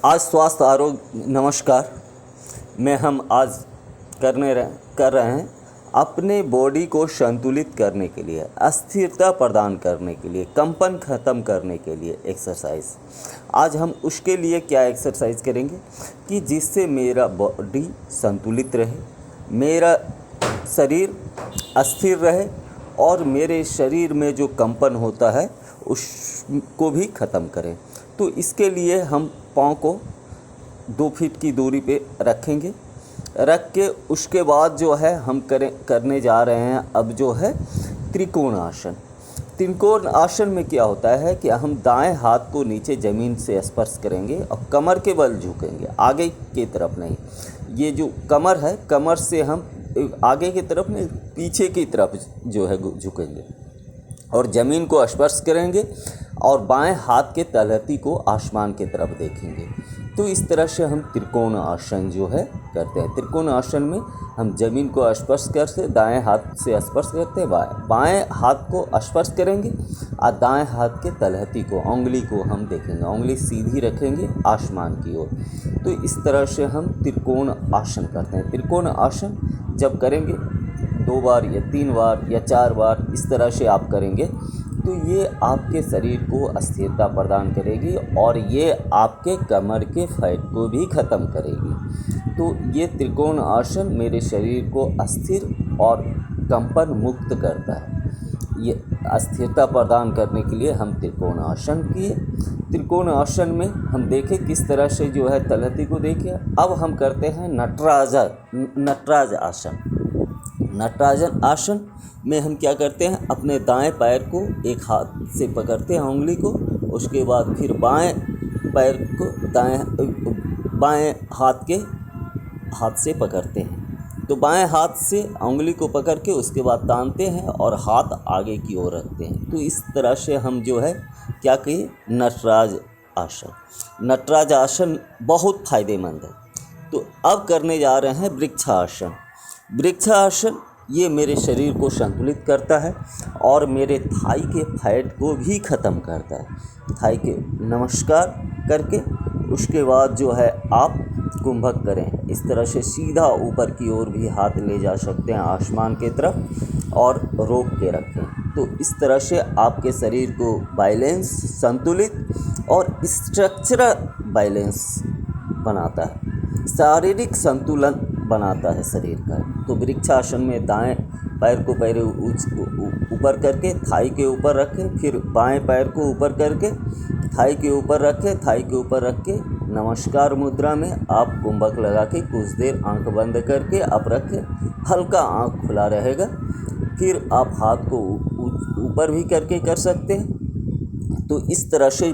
आज स्वास्थ्य आरोग्य नमस्कार में हम आज कर रहे हैं अपने बॉडी को संतुलित करने के लिए, अस्थिरता प्रदान करने के लिए, कंपन ख़त्म करने के लिए एक्सरसाइज। आज हम उसके लिए क्या एक्सरसाइज करेंगे कि जिससे मेरा बॉडी संतुलित रहे, मेरा शरीर अस्थिर रहे और मेरे शरीर में जो कंपन होता है उसको भी ख़त्म करें। तो इसके लिए हम पाँव को 2 फीट की दूरी पे रखेंगे। रख के उसके बाद जो है हम करने जा रहे हैं अब जो है त्रिकोण आसन। त्रिकोण आसन में क्या होता है कि हम दाएं हाथ को नीचे ज़मीन से स्पर्श करेंगे और कमर के बल झुकेंगे, आगे की तरफ नहीं। ये जो कमर है, कमर से हम आगे की तरफ नहीं, पीछे की तरफ जो है झुकेंगे और ज़मीन को स्पर्श करेंगे और बाएं हाथ के तलहटी को आसमान की तरफ देखेंगे। तो इस तरह से हम त्रिकोण आसन जो है करते हैं। त्रिकोण आसन में हम ज़मीन को स्पर्श करते, दाएं हाथ से स्पर्श करते, बाएं हाथ को स्पर्श करेंगे और दाएं हाथ के तलहटी को, उंगली को हम देखेंगे, उंगली सीधी रखेंगे आसमान की ओर। तो इस तरह से हम त्रिकोण आसन करते हैं। त्रिकोण आसन जब करेंगे 2 बार या 3 बार या 4 बार इस तरह से आप करेंगे तो ये आपके शरीर को स्थिरता प्रदान करेगी और ये आपके कमर के फैट को भी ख़त्म करेगी। तो ये त्रिकोण आसन मेरे शरीर को अस्थिर और कंपन मुक्त करता है। ये अस्थिरता प्रदान करने के लिए हम त्रिकोण आसन किए। त्रिकोण आसन में हम देखें किस तरह से जो है तलहटी को देखें। अब हम करते हैं नटराज आसन। नटराजन आसन में हम क्या करते हैं, अपने दाएं पैर को एक हाथ से पकड़ते हैं उंगली को, उसके बाद फिर बाएं पैर को बाएं हाथ से पकड़ते हैं। तो बाएं हाथ से उंगली को पकड़ के उसके बाद तानते हैं और हाथ आगे की ओर रखते हैं। तो इस तरह से हम जो है क्या किए, नटराज आसन। नटराज आसन बहुत फ़ायदेमंद है। तो अब करने जा रहे हैं वृक्षासन। वृक्षासन ये मेरे शरीर को संतुलित करता है और मेरे थाई के फैट को भी ख़त्म करता है। थाई के नमस्कार करके उसके बाद जो है आप कुंभक करें। इस तरह से सीधा ऊपर की ओर भी हाथ ले जा सकते हैं आसमान की तरफ और रोक के रखें। तो इस तरह से आपके शरीर को बैलेंस, संतुलित और स्ट्रक्चरल बैलेंस बनाता है, शारीरिक संतुलन बनाता है शरीर का। तो वृक्षासन में दाएं पैर को पैर ऊपर करके थाई के ऊपर रखें, फिर बाएं पैर को ऊपर करके थाई के ऊपर रखें, थाई के ऊपर रख के नमस्कार मुद्रा में आप कुंभक लगा के कुछ देर आंख बंद करके आप रखें, हल्का आंख खुला रहेगा। फिर आप हाथ को ऊपर भी करके कर सकते हैं। तो इस तरह से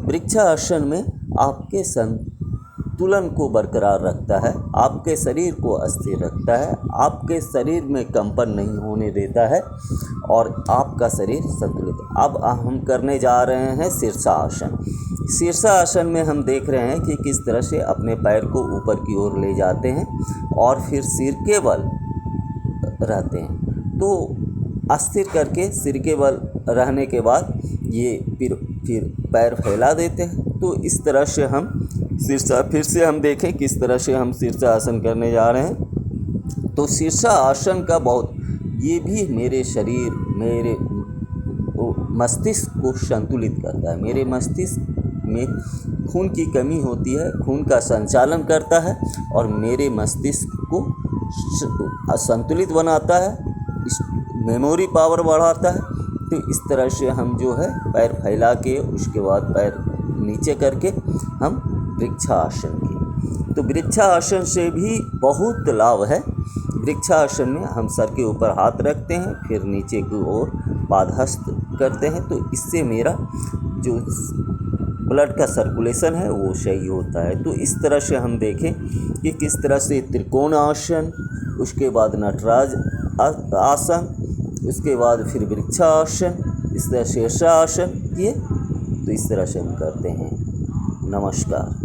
वृक्षासन में आपके संतुलन को बरकरार रखता है, आपके शरीर को अस्थिर रखता है, आपके शरीर में कंपन नहीं होने देता है और आपका शरीर संतुलित। अब हम करने जा रहे हैं शीर्षासन। शीर्षासन में हम देख रहे हैं कि किस तरह से अपने पैर को ऊपर की ओर ले जाते हैं और फिर सिर के बल रहते हैं। तो अस्थिर करके सिर के बल रहने के बाद ये फिर पैर फैला देते हैं। तो इस तरह से हम फिर से हम देखें किस तरह से हम शीर्षासन करने जा रहे हैं। तो शीर्षासन का ये भी मेरे शरीर, मेरे मस्तिष्क को संतुलित करता है। मेरे मस्तिष्क में खून की कमी होती है, खून का संचालन करता है और मेरे मस्तिष्क को संतुलित बनाता है, मेमोरी पावर बढ़ाता है। तो इस तरह से हम जो है पैर फैला के उसके बाद पैर नीचे करके हम वृक्षासन की। तो वृक्षासन से भी बहुत लाभ है। वृक्षासन में हम सर के ऊपर हाथ रखते हैं, फिर नीचे की ओर पादहस्त करते हैं। तो इससे मेरा जो ब्लड का सर्कुलेशन है वो सही होता है। तो इस तरह से हम देखें कि किस तरह से त्रिकोण आसन, उसके बाद नटराज आसन, उसके बाद फिर वृक्षासन, इस तरह शीर्षासन किए। तो इस तरह से हम करते हैं। नमस्कार।